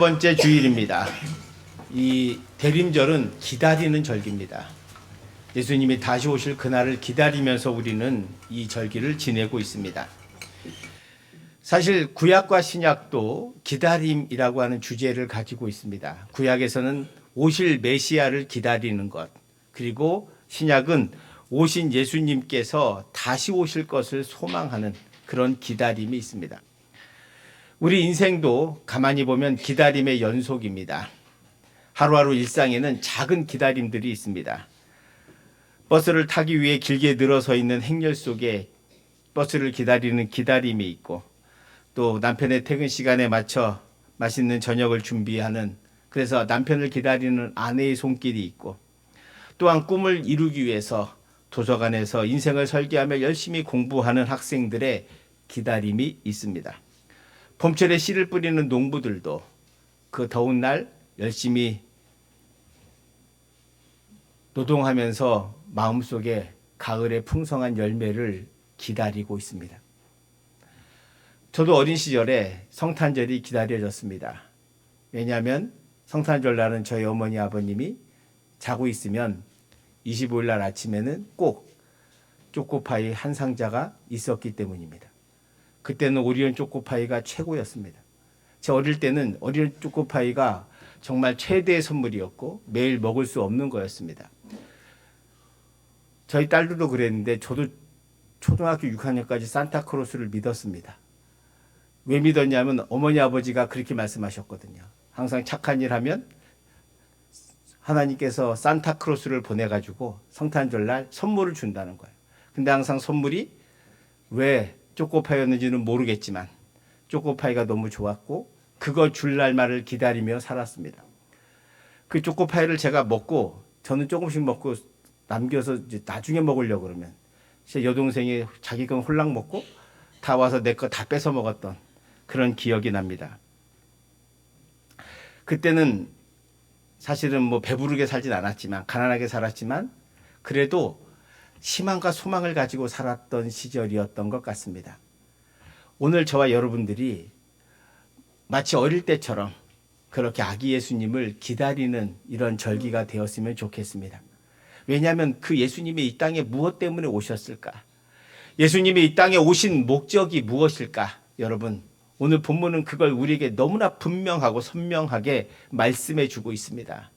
번째 주일입니다. 이 대림절은 기다리는 절기입니다. 예수님이 다시 오실 그날을 기다리면서 우리는 이 절기를 지내고 있습니다. 사실 구약과 신약도 기다림이라고 하는 주제를 가지고 있습니다. 구약에서는 오실 메시아를 기다리는 것, 그리고 신약은 오신 예수님께서 다시 오실 것을 소망하는 그런 기다림이 있습니다. 우리 인생도 가만히 보면 기다림의 연속입니다. 하루하루 일상에는 작은 기다림들이 있습니다. 버스를 타기 위해 길게 늘어서 있는 행렬 속에 버스를 기다리는 기다림이 있고, 또 남편의 퇴근 시간에 맞춰 맛있는 저녁을 준비하는, 그래서 남편을 기다리는 아내의 손길이 있고, 또한 꿈을 이루기 위해서 도서관에서 인생을 설계하며 열심히 공부하는 학생들의 기다림이 있습니다. 봄철에 씨를 뿌리는 농부들도 그 더운 날 열심히 노동하면서 마음속에 가을의 풍성한 열매를 기다리고 있습니다. 저도 어린 시절에 성탄절이 기다려졌습니다. 왜냐하면 성탄절 날은 저희 어머니 아버님이 자고 있으면 25일 날 아침에는 꼭 초코파이 한 상자가 있었기 때문입니다. 그때는 오리온 초코파이가 최고였습니다. 제 어릴 때는 오리온 초코파이가 정말 최대의 선물이었고 매일 먹을 수 없는 거였습니다. 저희 딸들도 그랬는데 저도 초등학교 6학년까지 산타크로스를 믿었습니다. 왜 믿었냐면 어머니 아버지가 그렇게 말씀하셨거든요. 항상 착한 일 하면 하나님께서 산타크로스를 보내가지고 성탄절 날 선물을 준다는 거예요. 근데 항상 선물이 왜 초코파이였는지는 모르겠지만 초코파이가 너무 좋았고 그거 줄 날만을 기다리며 살았습니다. 그 초코파이를 제가 먹고 저는 조금씩 먹고 남겨서 이제 나중에 먹으려고 그러면 제 여동생이 자기 건 홀랑 먹고 다 와서 내 거 다 뺏어 먹었던 그런 기억이 납니다. 그때는 사실은 뭐 배부르게 살진 않았지만 가난하게 살았지만 그래도 희망과 소망을 가지고 살았던 시절이었던 것 같습니다. 오늘 저와 여러분들이 마치 어릴 때처럼 그렇게 아기 예수님을 기다리는 이런 절기가 되었으면 좋겠습니다. 왜냐하면 그 예수님이 이 땅에 무엇 때문에 오셨을까? 예수님이 이 땅에 오신 목적이 무엇일까? 여러분, 오늘 본문은 그걸 우리에게 너무나 분명하고 선명하게 말씀해 주고 있습니다.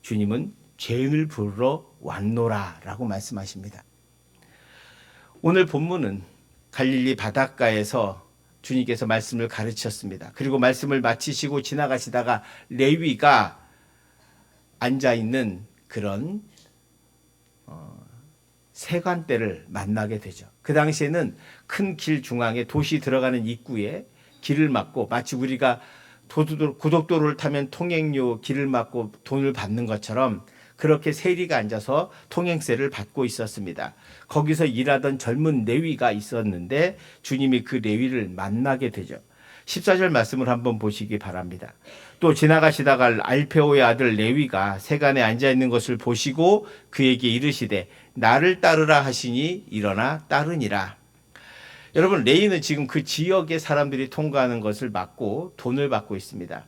주님은 죄인을 부르러 왔노라 라고 말씀하십니다. 오늘 본문은 갈릴리 바닷가에서 주님께서 말씀을 가르쳤습니다. 그리고 말씀을 마치시고 지나가시다가 레위가 앉아있는 그런 세관대를 만나게 되죠. 그 당시에는 큰 길 중앙에 도시 들어가는 입구에 길을 막고 마치 우리가 고속도로를 타면 통행료 길을 막고 돈을 받는 것처럼 그렇게 세리가 앉아서 통행세를 받고 있었습니다. 거기서 일하던 젊은 레위가 있었는데 주님이 그 레위를 만나게 되죠. 14절 말씀을 한번 보시기 바랍니다. 또 지나가시다가 알페오의 아들 레위가 세간에 앉아있는 것을 보시고 그에게 이르시되 나를 따르라 하시니 일어나 따르니라. 여러분, 레위는 지금 그 지역의 사람들이 통과하는 것을 막고 돈을 받고 있습니다.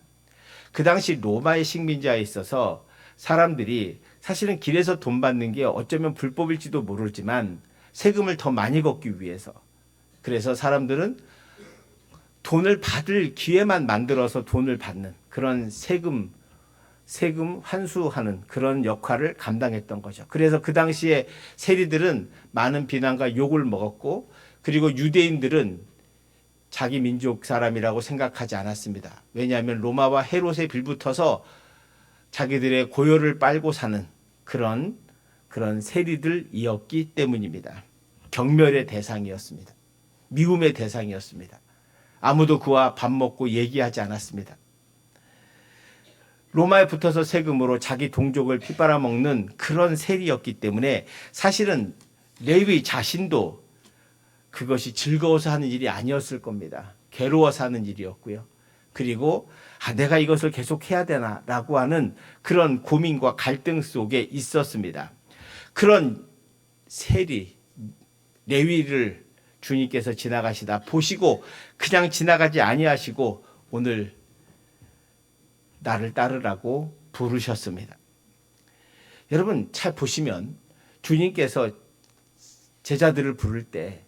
그 당시 로마의 식민지하에 있어서 사람들이 사실은 길에서 돈 받는 게 어쩌면 불법일지도 모르지만 세금을 더 많이 걷기 위해서, 그래서 사람들은 돈을 받을 기회만 만들어서 돈을 받는 그런 세금 환수하는 그런 역할을 감당했던 거죠. 그래서 그 당시에 세리들은 많은 비난과 욕을 먹었고, 그리고 유대인들은 자기 민족 사람이라고 생각하지 않았습니다. 왜냐하면 로마와 헤롯에 빌붙어서 자기들의 고열을 빨고 사는 그런 세리들이었기 때문입니다. 경멸의 대상이었습니다. 미움의 대상이었습니다. 아무도 그와 밥 먹고 얘기하지 않았습니다. 로마에 붙어서 세금으로 자기 동족을 핏빨아먹는 그런 세리였기 때문에 사실은 레위 자신도 그것이 즐거워서 하는 일이 아니었을 겁니다. 괴로워서 하는 일이었고요. 그리고 내가 이것을 계속 해야 되나라고 하는 그런 고민과 갈등 속에 있었습니다. 그런 세리, 레위를 주님께서 지나가시다 보시고 그냥 지나가지 아니하시고 오늘 나를 따르라고 부르셨습니다. 여러분 잘 보시면 주님께서 제자들을 부를 때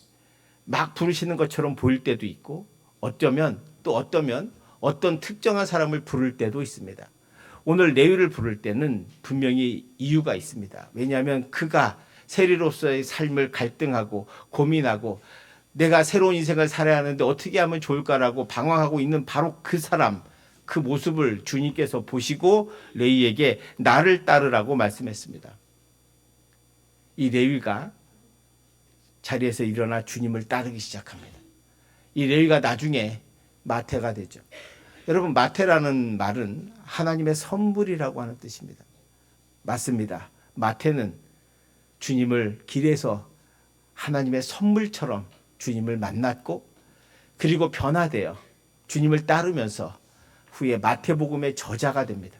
막 부르시는 것처럼 보일 때도 있고 어쩌면 어떤 특정한 사람을 부를 때도 있습니다. 오늘 레위를 부를 때는 분명히 이유가 있습니다. 왜냐하면 그가 세리로서의 삶을 갈등하고 고민하고 내가 새로운 인생을 살아야 하는데 어떻게 하면 좋을까라고 방황하고 있는 바로 그 사람, 그 모습을 주님께서 보시고 레위에게 나를 따르라고 말씀했습니다. 이 레위가 자리에서 일어나 주님을 따르기 시작합니다. 이 레위가 나중에 마태가 되죠. 여러분 마태라는 말은 하나님의 선물이라고 하는 뜻입니다. 맞습니다. 마태는 주님을 길에서 하나님의 선물처럼 주님을 만났고 그리고 변화되어 주님을 따르면서 후에 마태복음의 저자가 됩니다.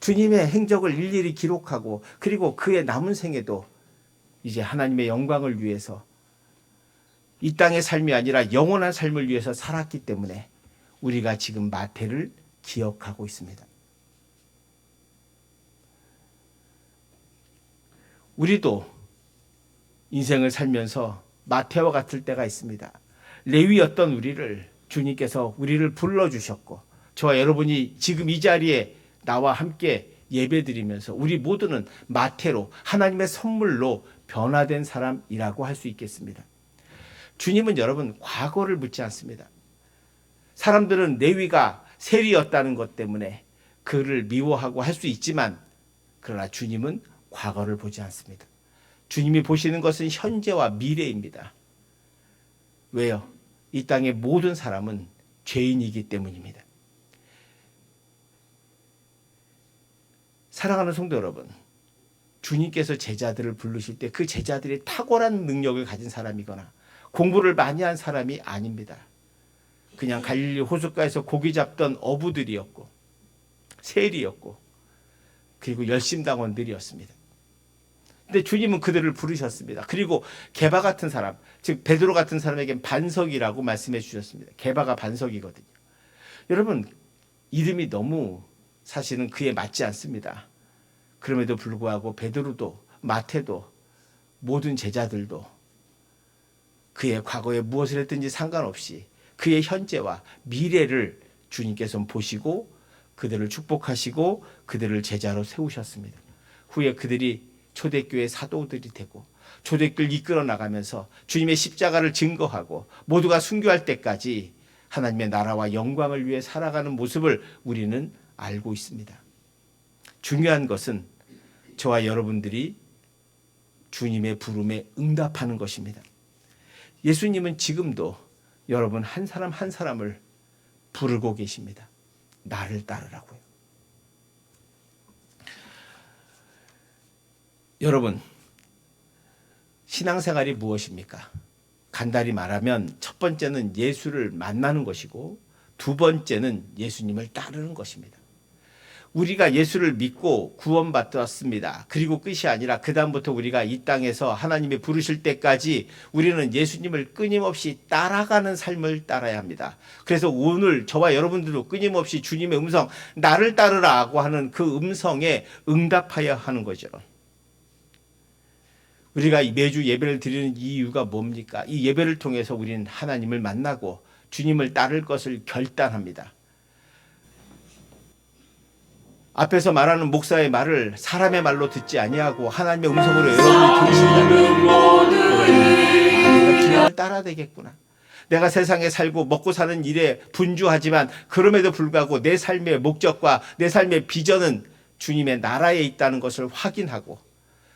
주님의 행적을 일일이 기록하고 그리고 그의 남은 생에도 이제 하나님의 영광을 위해서 이 땅의 삶이 아니라 영원한 삶을 위해서 살았기 때문에 우리가 지금 마태를 기억하고 있습니다. 우리도 인생을 살면서 마태와 같을 때가 있습니다. 레위였던 우리를 주님께서 우리를 불러주셨고 저와 여러분이 지금 이 자리에 나와 함께 예배드리면서 우리 모두는 마태로 하나님의 선물로 변화된 사람이라고 할 수 있겠습니다. 주님은 여러분 과거를 묻지 않습니다. 사람들은 레위가 세리였다는 것 때문에 그를 미워하고 할 수 있지만 그러나 주님은 과거를 보지 않습니다. 주님이 보시는 것은 현재와 미래입니다. 왜요? 이 땅의 모든 사람은 죄인이기 때문입니다. 사랑하는 성도 여러분, 주님께서 제자들을 부르실 때 그 제자들이 탁월한 능력을 가진 사람이거나 공부를 많이 한 사람이 아닙니다. 그냥 갈릴리 호숫가에서 고기 잡던 어부들이었고 세리였고 그리고 열심당원들이었습니다. 근데 주님은 그들을 부르셨습니다. 그리고 게바 같은 사람, 즉 베드로 같은 사람에겐 반석이라고 말씀해 주셨습니다. 게바가 반석이거든요. 여러분 이름이 너무 사실은 그에 맞지 않습니다. 그럼에도 불구하고 베드로도 마태도 모든 제자들도 그의 과거에 무엇을 했든지 상관없이 그의 현재와 미래를 주님께서 보시고 그들을 축복하시고 그들을 제자로 세우셨습니다. 후에 그들이 초대교회 사도들이 되고 초대교회를 이끌어 나가면서 주님의 십자가를 증거하고 모두가 순교할 때까지 하나님의 나라와 영광을 위해 살아가는 모습을 우리는 알고 있습니다. 중요한 것은 저와 여러분들이 주님의 부름에 응답하는 것입니다. 예수님은 지금도 여러분 한 사람 한 사람을 부르고 계십니다. 나를 따르라고요. 여러분, 신앙생활이 무엇입니까? 간단히 말하면 첫 번째는 예수를 만나는 것이고 두 번째는 예수님을 따르는 것입니다. 우리가 예수를 믿고 구원받았습니다. 그리고 끝이 아니라 그 다음부터 우리가 이 땅에서 하나님이 부르실 때까지 우리는 예수님을 끊임없이 따라가는 삶을 따라야 합니다. 그래서 오늘 저와 여러분들도 끊임없이 주님의 음성, 나를 따르라고 하는 그 음성에 응답하여야 하는 거죠. 우리가 매주 예배를 드리는 이유가 뭡니까? 이 예배를 통해서 우리는 하나님을 만나고 주님을 따를 것을 결단합니다. 앞에서 말하는 목사의 말을 사람의 말로 듣지 아니하고 하나님의 음성으로 여러분이 들으신다면 내가 주님을 따라야 되겠구나. 내가 세상에 살고 먹고 사는 일에 분주하지만 그럼에도 불구하고 내 삶의 목적과 내 삶의 비전은 주님의 나라에 있다는 것을 확인하고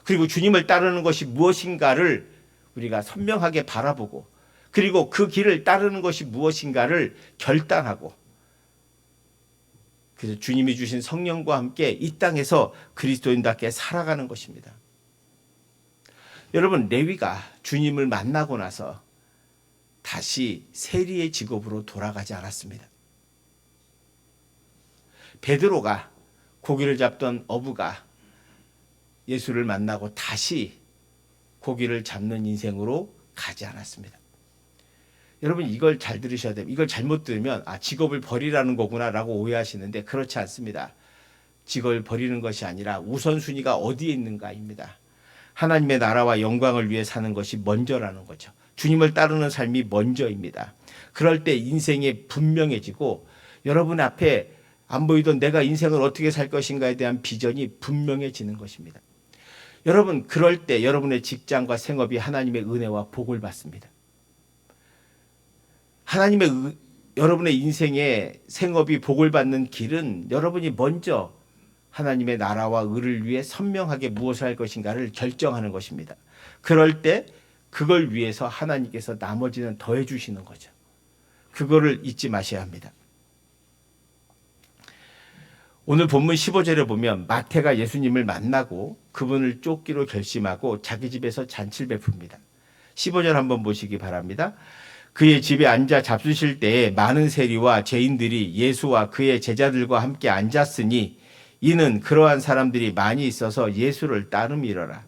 그리고 주님을 따르는 것이 무엇인가를 우리가 선명하게 바라보고 그리고 그 길을 따르는 것이 무엇인가를 결단하고 그래서 주님이 주신 성령과 함께 이 땅에서 그리스도인답게 살아가는 것입니다. 여러분 레위가 주님을 만나고 나서 다시 세리의 직업으로 돌아가지 않았습니다. 베드로가 고기를 잡던 어부가 예수를 만나고 다시 고기를 잡는 인생으로 가지 않았습니다. 여러분 이걸 잘 들으셔야 돼요. 이걸 잘못 들으면 직업을 버리라는 거구나라고 오해하시는데 그렇지 않습니다. 직업을 버리는 것이 아니라 우선순위가 어디에 있는가입니다. 하나님의 나라와 영광을 위해 사는 것이 먼저라는 거죠. 주님을 따르는 삶이 먼저입니다. 그럴 때 인생이 분명해지고 여러분 앞에 안 보이던 내가 인생을 어떻게 살 것인가에 대한 비전이 분명해지는 것입니다. 여러분 그럴 때 여러분의 직장과 생업이 하나님의 은혜와 복을 받습니다. 여러분의 인생의 생업이 복을 받는 길은 여러분이 먼저 하나님의 나라와 의를 위해 선명하게 무엇을 할 것인가를 결정하는 것입니다. 그럴 때 그걸 위해서 하나님께서 나머지는 더해 주시는 거죠. 그거를 잊지 마셔야 합니다. 오늘 본문 15절에 보면 마태가 예수님을 만나고 그분을 쫓기로 결심하고 자기 집에서 잔치를 베풉니다. 15절 한번 보시기 바랍니다. 그의 집에 앉아 잡수실 때에 많은 세리와 죄인들이 예수와 그의 제자들과 함께 앉았으니 이는 그러한 사람들이 많이 있어서 예수를 따름이러라.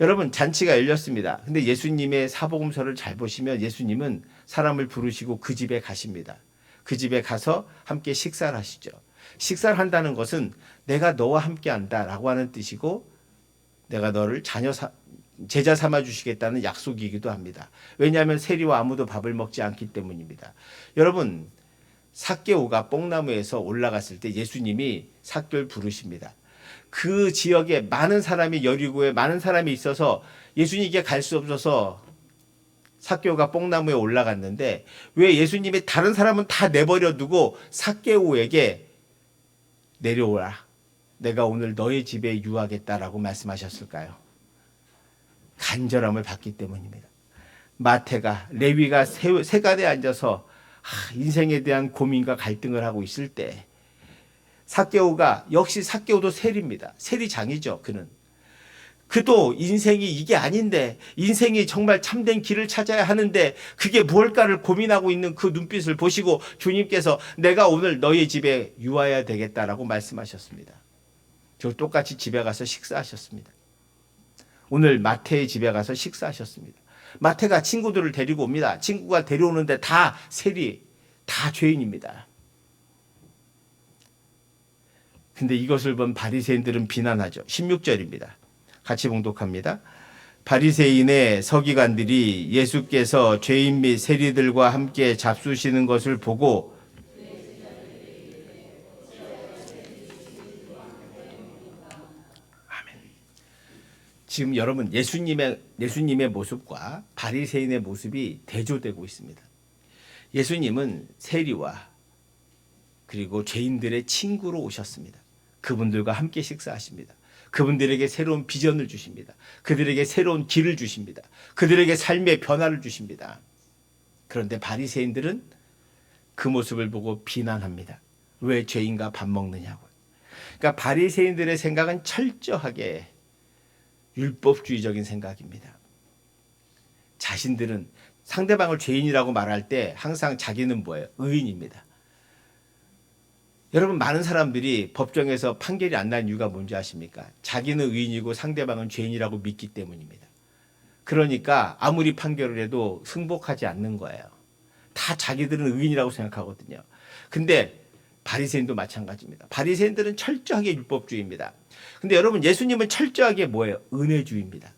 여러분 잔치가 열렸습니다. 근데 예수님의 사복음서를 잘 보시면 예수님은 사람을 부르시고 그 집에 가십니다. 그 집에 가서 함께 식사를 하시죠. 식사를 한다는 것은 내가 너와 함께 한다라고 하는 뜻이고 내가 너를 제자 삼아 주시겠다는 약속이기도 합니다. 왜냐하면 세리와 아무도 밥을 먹지 않기 때문입니다. 여러분 삭개오가 뽕나무에서 올라갔을 때 예수님이 삭개오를 부르십니다. 그 지역에 많은 사람이 여리고에 많은 사람이 있어서 예수님께 갈 수 없어서 삭개오가 뽕나무에 올라갔는데 왜 예수님이 다른 사람은 다 내버려 두고 삭개오에게 내려오라. 내가 오늘 너의 집에 유하겠다라고 말씀하셨을까요? 간절함을 받기 때문입니다. 마태가 레위가 세간에 앉아서 인생에 대한 고민과 갈등을 하고 있을 때 삭개오가 역시 삭개오도 세리입니다. 세리장이죠. 그도 인생이 이게 아닌데 인생이 정말 참된 길을 찾아야 하는데 그게 무엇일까를 고민하고 있는 그 눈빛을 보시고 주님께서 내가 오늘 너희 집에 유하여야 되겠다라고 말씀하셨습니다. 저 똑같이 집에 가서 식사하셨습니다. 오늘 마태의 집에 가서 식사하셨습니다. 마태가 친구들을 데리고 옵니다. 친구가 데려오는데 다 세리, 다 죄인입니다. 근데 이것을 본 바리새인들은 비난하죠. 16절입니다. 같이 봉독합니다. 바리새인의 서기관들이 예수께서 죄인 및 세리들과 함께 잡수시는 것을 보고 아멘. 지금 여러분 예수님의 모습과 바리새인의 모습이 대조되고 있습니다. 예수님은 세리와 그리고 죄인들의 친구로 오셨습니다. 그분들과 함께 식사하십니다. 그분들에게 새로운 비전을 주십니다. 그들에게 새로운 길을 주십니다. 그들에게 삶의 변화를 주십니다. 그런데 바리새인들은 그 모습을 보고 비난합니다. 왜 죄인과 밥 먹느냐고. 그러니까 바리새인들의 생각은 철저하게 율법주의적인 생각입니다. 자신들은 상대방을 죄인이라고 말할 때 항상 자기는 뭐예요? 의인입니다. 여러분 많은 사람들이 법정에서 판결이 안 난 이유가 뭔지 아십니까? 자기는 의인이고 상대방은 죄인이라고 믿기 때문입니다. 그러니까 아무리 판결을 해도 승복하지 않는 거예요. 다 자기들은 의인이라고 생각하거든요. 근데 바리새인도 마찬가지입니다. 바리새인들은 철저하게 율법주의입니다. 근데 여러분 예수님은 철저하게 뭐예요? 은혜주의입니다.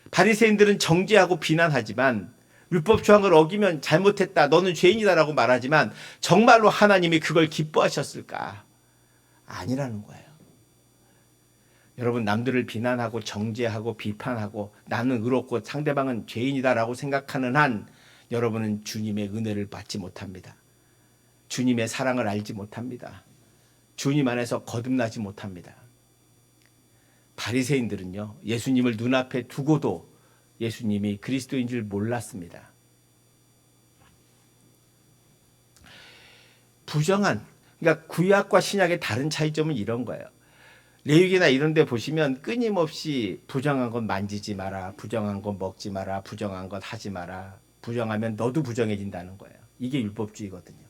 바리새인들은 정죄하고 비난하지만 율법 조항을 어기면 잘못했다. 너는 죄인이다라고 말하지만 정말로 하나님이 그걸 기뻐하셨을까? 아니라는 거예요. 여러분 남들을 비난하고 정죄하고 비판하고 나는 의롭고 상대방은 죄인이다라고 생각하는 한 여러분은 주님의 은혜를 받지 못합니다. 주님의 사랑을 알지 못합니다. 주님 안에서 거듭나지 못합니다. 바리새인들은요. 예수님을 눈앞에 두고도 예수님이 그리스도인 줄 몰랐습니다. 그러니까 구약과 신약의 다른 차이점은 이런 거예요. 레위기나 이런 데 보시면 끊임없이 부정한 건 만지지 마라, 부정한 건 먹지 마라, 부정한 건 하지 마라. 부정하면 너도 부정해진다는 거예요. 이게 율법주의거든요.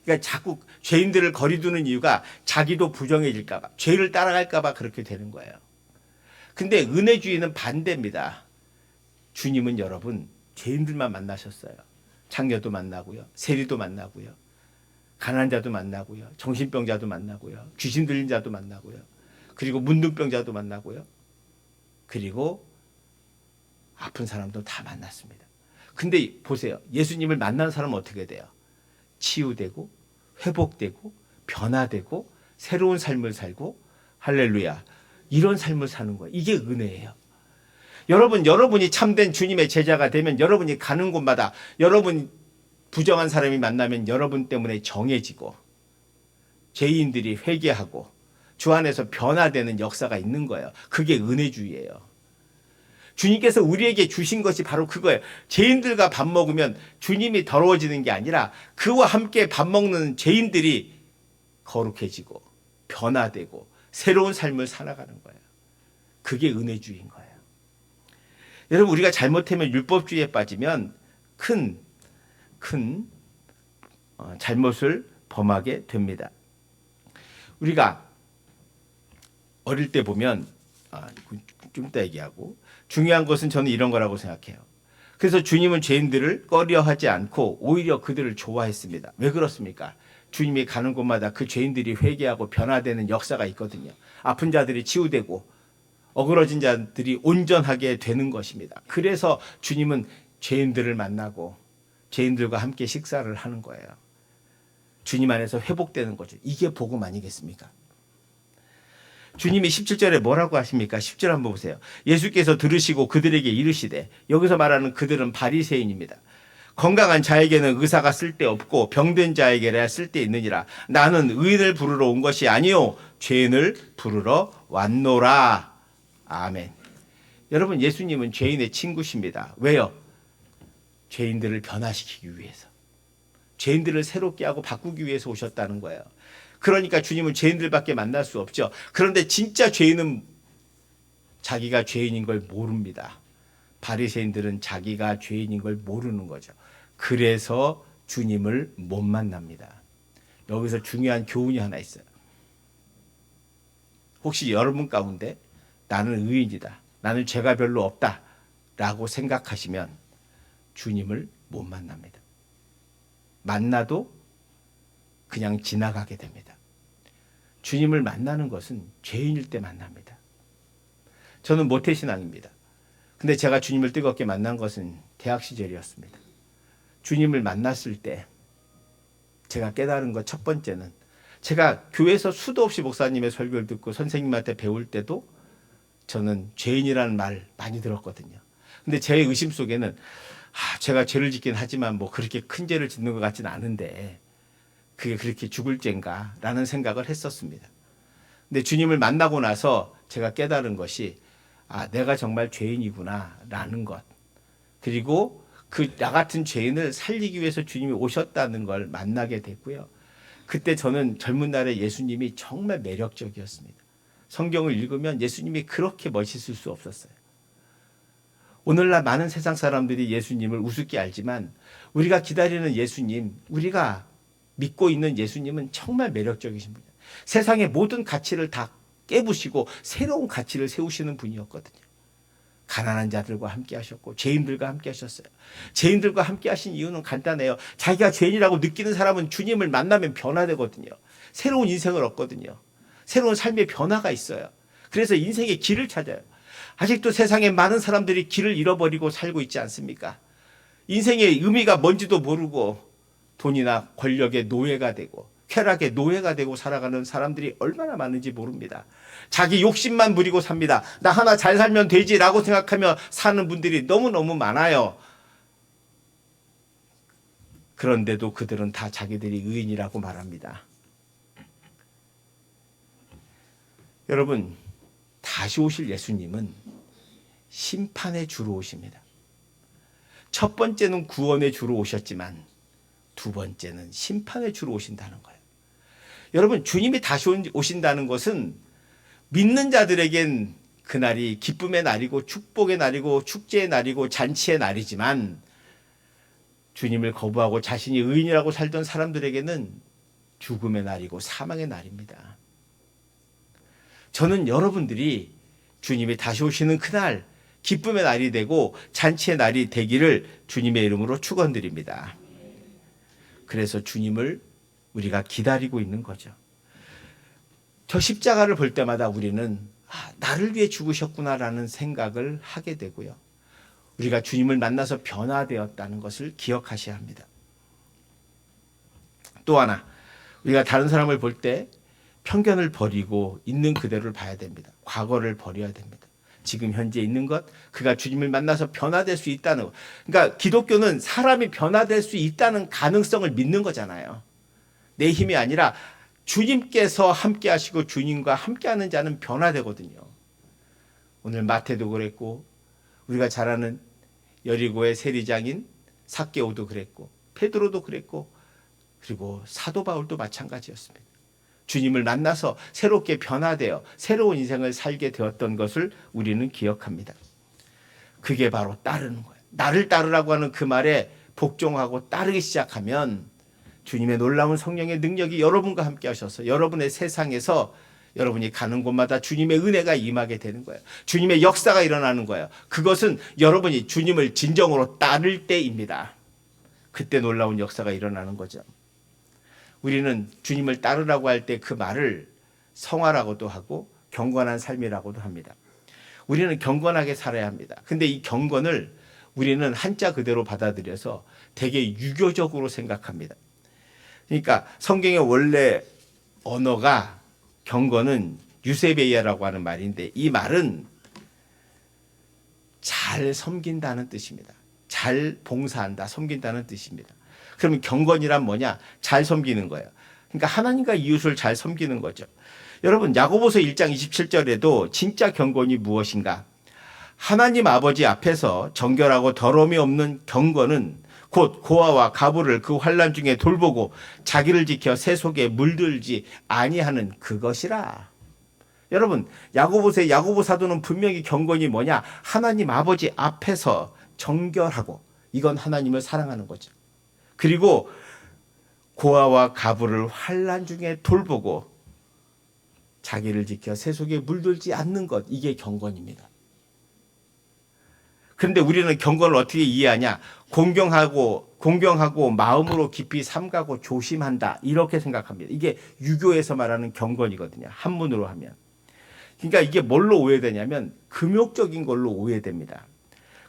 그러니까 자꾸 죄인들을 거리두는 이유가 자기도 부정해질까 봐, 죄를 따라갈까 봐 그렇게 되는 거예요. 근데 은혜주의는 반대입니다. 주님은 여러분 죄인들만 만나셨어요. 장녀도 만나고요. 세리도 만나고요. 가난한 자도 만나고요. 정신병자도 만나고요. 귀신 들린 자도 만나고요. 그리고 문둥병자도 만나고요. 그리고 아픈 사람도 다 만났습니다. 근데 보세요. 예수님을 만난 사람은 어떻게 돼요? 치유되고 회복되고 변화되고 새로운 삶을 살고 할렐루야. 이런 삶을 사는 거예요. 이게 은혜예요. 여러분이 참된 주님의 제자가 되면 여러분이 가는 곳마다 여러분 부정한 사람이 만나면 여러분 때문에 정해지고 죄인들이 회개하고 주 안에서 변화되는 역사가 있는 거예요. 그게 은혜주의예요. 주님께서 우리에게 주신 것이 바로 그거예요. 죄인들과 밥 먹으면 주님이 더러워지는 게 아니라 그와 함께 밥 먹는 죄인들이 거룩해지고 변화되고 새로운 삶을 살아가는 거예요. 그게 은혜주의인 거예요. 여러분, 우리가 잘못하면 율법주의에 빠지면 큰 잘못을 범하게 됩니다. 우리가 어릴 때 보면 좀 이따 얘기하고 중요한 것은 저는 이런 거라고 생각해요. 그래서 주님은 죄인들을 꺼려하지 않고 오히려 그들을 좋아했습니다. 왜 그렇습니까? 주님이 가는 곳마다 그 죄인들이 회개하고 변화되는 역사가 있거든요. 아픈 자들이 치유되고 어그러진 자들이 온전하게 되는 것입니다. 그래서 주님은 죄인들을 만나고 죄인들과 함께 식사를 하는 거예요. 주님 안에서 회복되는 거죠. 이게 복음 아니겠습니까? 주님이 17절에 뭐라고 하십니까? 10절 한번 보세요. 예수께서 들으시고 그들에게 이르시되, 여기서 말하는 그들은 바리새인입니다. 건강한 자에게는 의사가 쓸데없고 병든 자에게야 쓸데있느니라. 나는 의인을 부르러 온 것이 아니요 죄인을 부르러 왔노라. 아멘. 여러분, 예수님은 죄인의 친구십니다. 왜요? 죄인들을 변화시키기 위해서. 죄인들을 새롭게 하고 바꾸기 위해서 오셨다는 거예요. 그러니까 주님은 죄인들밖에 만날 수 없죠. 그런데 진짜 죄인은 자기가 죄인인 걸 모릅니다. 바리새인들은 자기가 죄인인 걸 모르는 거죠. 그래서 주님을 못 만납니다. 여기서 중요한 교훈이 하나 있어요. 혹시 여러분 가운데 나는 의인이다, 나는 죄가 별로 없다 라고 생각하시면 주님을 못 만납니다. 만나도 그냥 지나가게 됩니다. 주님을 만나는 것은 죄인일 때 만납니다. 저는 모태신앙입니다. 근데 제가 주님을 뜨겁게 만난 것은 대학 시절이었습니다. 주님을 만났을 때 제가 깨달은 것 첫 번째는, 제가 교회에서 수도 없이 목사님의 설교를 듣고 선생님한테 배울 때도 저는 죄인이라는 말 많이 들었거든요. 근데 제 의심 속에는 제가 죄를 짓긴 하지만 뭐 그렇게 큰 죄를 짓는 것 같지는 않은데 그게 그렇게 죽을 죄인가 라는 생각을 했었습니다. 근데 주님을 만나고 나서 제가 깨달은 것이 내가 정말 죄인이구나 라는 것, 그리고 그 나 같은 죄인을 살리기 위해서 주님이 오셨다는 걸 만나게 됐고요. 그때 저는 젊은 날에 예수님이 정말 매력적이었습니다. 성경을 읽으면 예수님이 그렇게 멋있을 수 없었어요. 오늘날 많은 세상 사람들이 예수님을 우습게 알지만 우리가 기다리는 예수님, 우리가 믿고 있는 예수님은 정말 매력적이신 분이에요. 세상의 모든 가치를 다 깨부시고 새로운 가치를 세우시는 분이었거든요. 가난한 자들과 함께 하셨고 죄인들과 함께 하셨어요. 죄인들과 함께 하신 이유는 간단해요. 자기가 죄인이라고 느끼는 사람은 주님을 만나면 변화되거든요. 새로운 인생을 얻거든요. 새로운 삶의 변화가 있어요. 그래서 인생의 길을 찾아요. 아직도 세상에 많은 사람들이 길을 잃어버리고 살고 있지 않습니까? 인생의 의미가 뭔지도 모르고 돈이나 권력의 노예가 되고 쾌락의 노예가 되고 살아가는 사람들이 얼마나 많은지 모릅니다. 자기 욕심만 부리고 삽니다. 나 하나 잘 살면 되지라고 생각하며 사는 분들이 너무너무 많아요. 그런데도 그들은 다 자기들이 의인이라고 말합니다. 여러분, 다시 오실 예수님은 심판의 주로 오십니다. 첫 번째는 구원의 주로 오셨지만 두 번째는 심판의 주로 오신다는 거예요. 여러분, 주님이 다시 오신다는 것은 믿는 자들에겐 그날이 기쁨의 날이고 축복의 날이고 축제의 날이고 잔치의 날이지만 주님을 거부하고 자신이 의인이라고 살던 사람들에게는 죽음의 날이고 사망의 날입니다. 저는 여러분들이 주님이 다시 오시는 그날 기쁨의 날이 되고 잔치의 날이 되기를 주님의 이름으로 축원드립니다. 그래서 주님을 우리가 기다리고 있는 거죠. 저 십자가를 볼 때마다 우리는 나를 위해 죽으셨구나라는 생각을 하게 되고요. 우리가 주님을 만나서 변화되었다는 것을 기억하셔야 합니다. 또 하나, 우리가 다른 사람을 볼 때 편견을 버리고 있는 그대로를 봐야 됩니다. 과거를 버려야 됩니다. 지금 현재 있는 것, 그가 주님을 만나서 변화될 수 있다는 것. 그러니까 기독교는 사람이 변화될 수 있다는 가능성을 믿는 거잖아요. 내 힘이 아니라 주님께서 함께 하시고 주님과 함께 하는 자는 변화되거든요. 오늘 마태도 그랬고 우리가 잘 아는 여리고의 세리장인 삭개오도 그랬고 베드로도 그랬고 그리고 사도 바울도 마찬가지였습니다. 주님을 만나서 새롭게 변화되어 새로운 인생을 살게 되었던 것을 우리는 기억합니다. 그게 바로 따르는 거예요. 나를 따르라고 하는 그 말에 복종하고 따르기 시작하면 주님의 놀라운 성령의 능력이 여러분과 함께 하셔서 여러분의 세상에서 여러분이 가는 곳마다 주님의 은혜가 임하게 되는 거예요. 주님의 역사가 일어나는 거예요. 그것은 여러분이 주님을 진정으로 따를 때입니다. 그때 놀라운 역사가 일어나는 거죠. 우리는 주님을 따르라고 할 때 그 말을 성화라고도 하고 경건한 삶이라고도 합니다. 우리는 경건하게 살아야 합니다. 근데 이 경건을 우리는 한자 그대로 받아들여서 되게 유교적으로 생각합니다. 그러니까 성경의 원래 언어가 경건은 유세베이아라고 하는 말인데 이 말은 잘 섬긴다는 뜻입니다. 잘 봉사한다, 섬긴다는 뜻입니다. 그러면 경건이란 뭐냐? 잘 섬기는 거예요. 그러니까 하나님과 이웃을 잘 섬기는 거죠. 여러분 야고보서 1장 27절에도 진짜 경건이 무엇인가? 하나님 아버지 앞에서 정결하고 더러움이 없는 경건은 곧 고아와 가부를 그 환난 중에 돌보고 자기를 지켜 새 속에 물들지 아니하는 그것이라. 여러분 야고보서의 야고보 사도는 분명히 경건이 뭐냐? 하나님 아버지 앞에서 정결하고 이건 하나님을 사랑하는 거죠. 그리고 고아와 가부를 환난 중에 돌보고 자기를 지켜 새 속에 물들지 않는 것, 이게 경건입니다. 그런데 우리는 경건을 어떻게 이해하냐? 공경하고 마음으로 깊이 삼가고 조심한다, 이렇게 생각합니다. 이게 유교에서 말하는 경건이거든요. 한문으로 하면. 그러니까 이게 뭘로 오해되냐면 금욕적인 걸로 오해됩니다.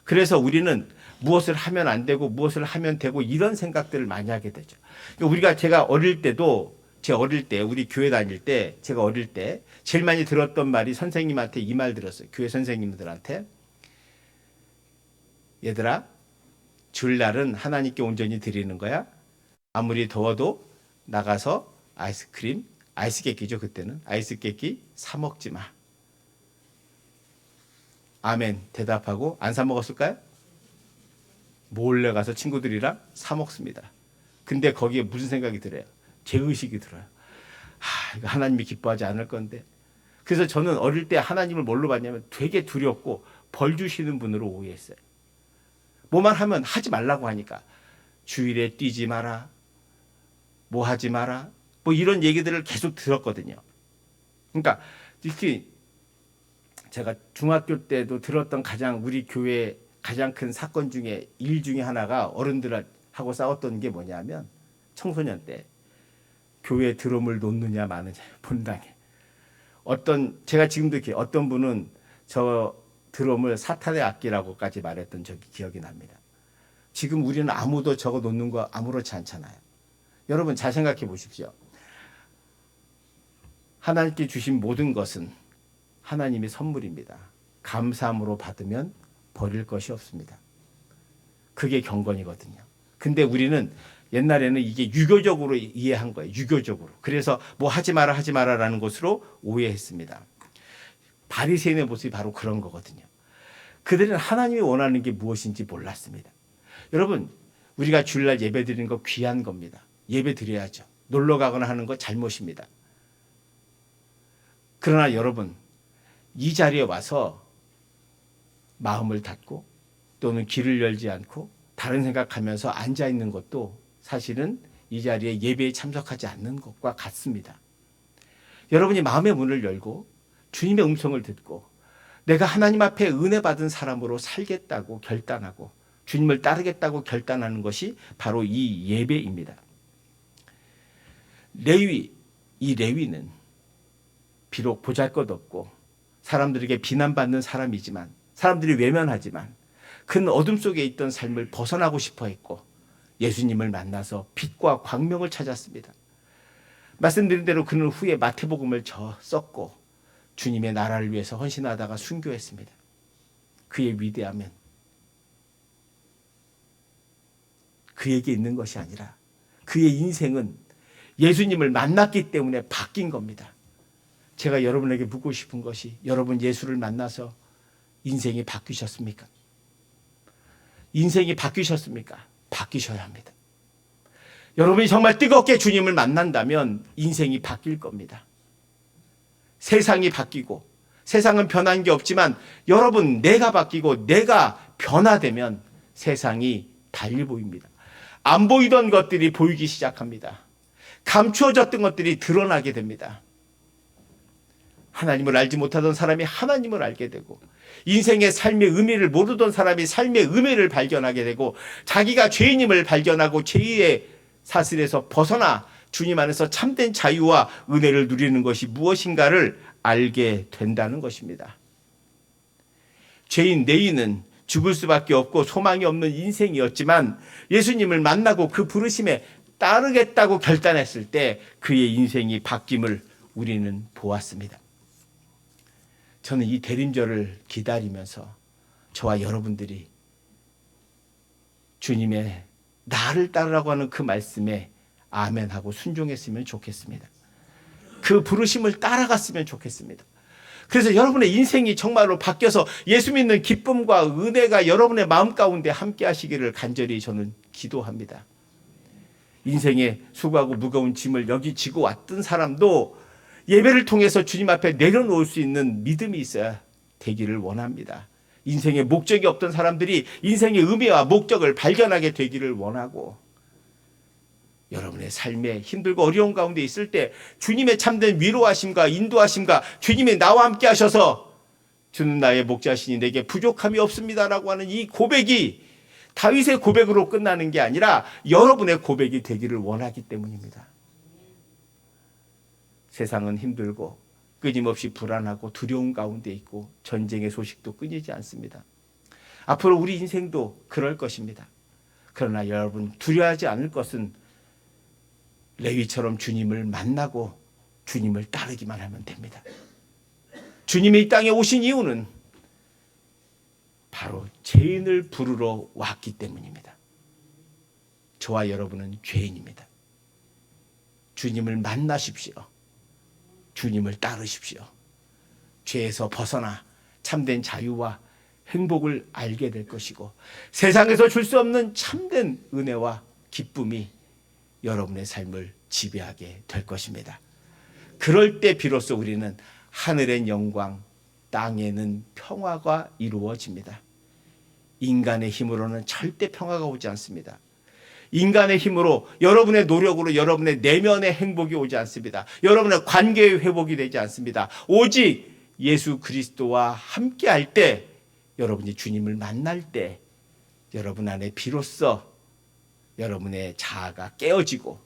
그래서 우리는 무엇을 하면 안 되고 무엇을 하면 되고 이런 생각들을 많이 하게 되죠. 그러니까 제가 어릴 때도 우리 교회 다닐 때 제가 어릴 때 제일 많이 들었던 말이 선생님한테 이 말 들었어요. 교회 선생님들한테. 얘들아, 주일날은 하나님께 온전히 드리는 거야. 아무리 더워도 나가서 아이스깨끼죠 그때는. 아이스깨끼 사 먹지 마. 아멘 대답하고 안 사 먹었을까요? 몰래 가서 친구들이랑 사 먹습니다. 근데 거기에 무슨 생각이 들어요? 죄의식이 들어요. 이거 하나님이 기뻐하지 않을 건데. 그래서 저는 어릴 때 하나님을 뭘로 봤냐면 되게 두렵고 벌 주시는 분으로 오해했어요. 뭐만 하면 하지 말라고 하니까 주일에 뛰지 마라, 뭐 하지 마라, 뭐 이런 얘기들을 계속 들었거든요. 그러니까 특히 제가 중학교 때도 들었던 우리 교회 가장 큰 사건 중에 일 중에 하나가 어른들하고 싸웠던 게 뭐냐면 청소년 때 교회 드럼을 놓느냐 마느냐 본당에. 제가 지금도 어떤 분은 저 드럼을 사탄의 악기라고까지 말했던 적이 기억이 납니다. 지금 우리는 아무도 저거 놓는 거 아무렇지 않잖아요. 여러분 잘 생각해 보십시오. 하나님께 주신 모든 것은 하나님의 선물입니다. 감사함으로 받으면 버릴 것이 없습니다. 그게 경건이거든요. 근데 우리는 옛날에는 이게 유교적으로 이해한 거예요. 유교적으로. 그래서 뭐 하지 마라라는 것으로 오해했습니다. 바리새인의 모습이 바로 그런 거거든요. 그들은 하나님이 원하는 게 무엇인지 몰랐습니다. 여러분, 우리가 주일날 예배 드리는 거 귀한 겁니다. 예배 드려야죠. 놀러 가거나 하는 거 잘못입니다. 그러나 여러분, 이 자리에 와서 마음을 닫고 또는 귀를 열지 않고 다른 생각하면서 앉아 있는 것도 사실은 이 자리에 예배에 참석하지 않는 것과 같습니다. 여러분이 마음의 문을 열고 주님의 음성을 듣고 내가 하나님 앞에 은혜 받은 사람으로 살겠다고 결단하고 주님을 따르겠다고 결단하는 것이 바로 이 예배입니다. 이 레위는 비록 보잘것없고 사람들에게 비난받는 사람이지만, 사람들이 외면하지만 그는 어둠 속에 있던 삶을 벗어나고 싶어 했고 예수님을 만나서 빛과 광명을 찾았습니다. 말씀드린 대로 그는 후에 마태복음을 썼고 주님의 나라를 위해서 헌신하다가 순교했습니다. 그의 위대함은 그에게 있는 것이 아니라 그의 인생은 예수님을 만났기 때문에 바뀐 겁니다. 제가 여러분에게 묻고 싶은 것이, 여러분 예수를 만나서 인생이 바뀌셨습니까? 인생이 바뀌셨습니까? 바뀌셔야 합니다. 여러분이 정말 뜨겁게 주님을 만난다면 인생이 바뀔 겁니다. 세상이 바뀌고, 세상은 변한 게 없지만 여러분, 내가 바뀌고 내가 변화되면 세상이 달리 보입니다. 안 보이던 것들이 보이기 시작합니다. 감추어졌던 것들이 드러나게 됩니다. 하나님을 알지 못하던 사람이 하나님을 알게 되고, 인생의 삶의 의미를 모르던 사람이 삶의 의미를 발견하게 되고, 자기가 죄인임을 발견하고 죄의 사슬에서 벗어나 주님 안에서 참된 자유와 은혜를 누리는 것이 무엇인가를 알게 된다는 것입니다. 죄인 레위는 죽을 수밖에 없고 소망이 없는 인생이었지만 예수님을 만나고 그 부르심에 따르겠다고 결단했을 때 그의 인생이 바뀜을 우리는 보았습니다. 저는 이 대림절을 기다리면서 저와 여러분들이 주님의 나를 따르라고 하는 그 말씀에 아멘하고 순종했으면 좋겠습니다. 그 부르심을 따라갔으면 좋겠습니다. 그래서 여러분의 인생이 정말로 바뀌어서 예수 믿는 기쁨과 은혜가 여러분의 마음 가운데 함께 하시기를 간절히 저는 기도합니다. 인생의 수고하고 무거운 짐을 여기 지고 왔던 사람도 예배를 통해서 주님 앞에 내려놓을 수 있는 믿음이 있어야 되기를 원합니다. 인생의 목적이 없던 사람들이 인생의 의미와 목적을 발견하게 되기를 원하고, 여러분의 삶에 힘들고 어려운 가운데 있을 때 주님의 참된 위로하심과 인도하심과 주님이 나와 함께 하셔서 주는 나의 목자시니 내게 부족함이 없습니다라고 하는 이 고백이 다윗의 고백으로 끝나는 게 아니라 여러분의 고백이 되기를 원하기 때문입니다. 세상은 힘들고 끊임없이 불안하고 두려움 가운데 있고 전쟁의 소식도 끊이지 않습니다. 앞으로 우리 인생도 그럴 것입니다. 그러나 여러분, 두려워하지 않을 것은 레위처럼 주님을 만나고 주님을 따르기만 하면 됩니다. 주님이 이 땅에 오신 이유는 바로 죄인을 부르러 왔기 때문입니다. 저와 여러분은 죄인입니다. 주님을 만나십시오. 주님을 따르십시오. 죄에서 벗어나 참된 자유와 행복을 알게 될 것이고, 세상에서 줄 수 없는 참된 은혜와 기쁨이 여러분의 삶을 지배하게 될 것입니다. 그럴 때 비로소 우리는 하늘의 영광, 땅에는 평화가 이루어집니다. 인간의 힘으로는 절대 평화가 오지 않습니다. 인간의 힘으로, 여러분의 노력으로 여러분의 내면의 행복이 오지 않습니다. 여러분의 관계의 회복이 되지 않습니다. 오직 예수 그리스도와 함께 할 때, 여러분이 주님을 만날 때 여러분 안에 비로소 여러분의 자아가 깨어지고,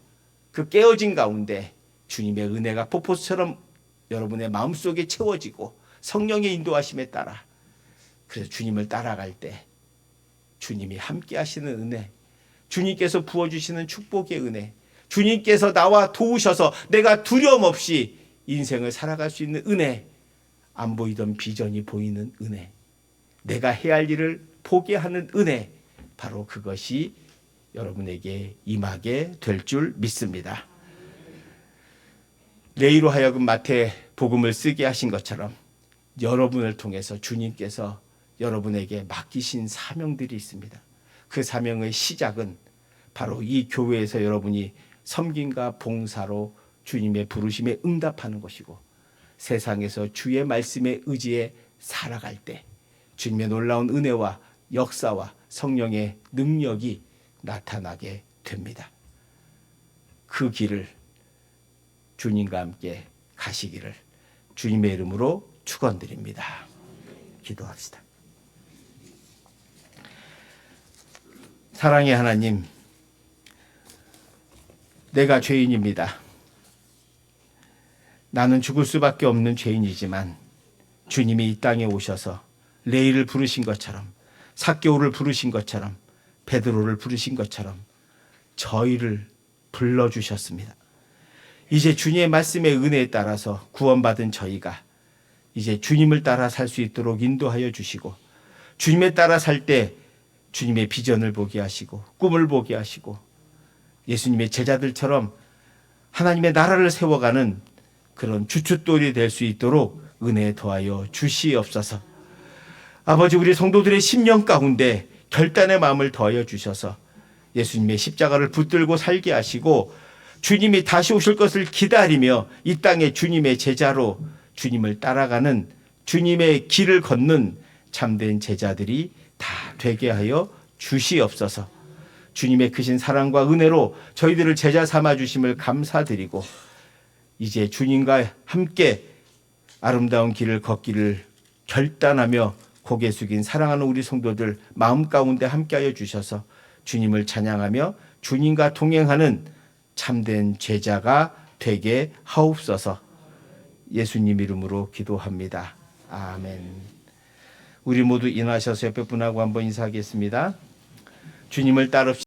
그 깨어진 가운데 주님의 은혜가 폭포수처럼 여러분의 마음속에 채워지고 성령의 인도하심에 따라, 그래서 주님을 따라갈 때 주님이 함께 하시는 은혜, 주님께서 부어주시는 축복의 은혜, 주님께서 나와 도우셔서 내가 두려움 없이 인생을 살아갈 수 있는 은혜, 안 보이던 비전이 보이는 은혜, 내가 해야 할 일을 보게 하는 은혜, 바로 그것이 여러분에게 임하게 될 줄 믿습니다. 레위로 하여금 마태복음을 쓰게 하신 것처럼 여러분을 통해서 주님께서 여러분에게 맡기신 사명들이 있습니다. 그 사명의 시작은 바로 이 교회에서 여러분이 섬김과 봉사로 주님의 부르심에 응답하는 것이고, 세상에서 주의 말씀에 의지해 살아갈 때 주님의 놀라운 은혜와 역사와 성령의 능력이 나타나게 됩니다. 그 길을 주님과 함께 가시기를 주님의 이름으로 축원드립니다. 기도합시다. 사랑의 하나님, 내가 죄인입니다. 나는 죽을 수밖에 없는 죄인이지만 주님이 이 땅에 오셔서 레이를 부르신 것처럼, 삭개오를 부르신 것처럼, 베드로를 부르신 것처럼 저희를 불러주셨습니다. 이제 주님의 말씀의 은혜에 따라서 구원받은 저희가 이제 주님을 따라 살 수 있도록 인도하여 주시고, 주님에 따라 살 때 주님의 비전을 보게 하시고 꿈을 보게 하시고 예수님의 제자들처럼 하나님의 나라를 세워가는 그런 주춧돌이 될 수 있도록 은혜 더하여 주시옵소서. 아버지, 우리 성도들의 심령 가운데 결단의 마음을 더하여 주셔서 예수님의 십자가를 붙들고 살게 하시고 주님이 다시 오실 것을 기다리며 이 땅에 주님의 제자로 주님을 따라가는, 주님의 길을 걷는 참된 제자들이 다 되게 하여 주시옵소서. 주님의 크신 사랑과 은혜로 저희들을 제자 삼아 주심을 감사드리고 이제 주님과 함께 아름다운 길을 걷기를 결단하며 고개 숙인 사랑하는 우리 성도들 마음 가운데 함께하여 주셔서 주님을 찬양하며 주님과 동행하는 참된 제자가 되게 하옵소서. 예수님 이름으로 기도합니다. 아멘. 우리 모두 인하셔서 옆에 분하고 한번 인사하겠습니다. 주님을 따릅시다.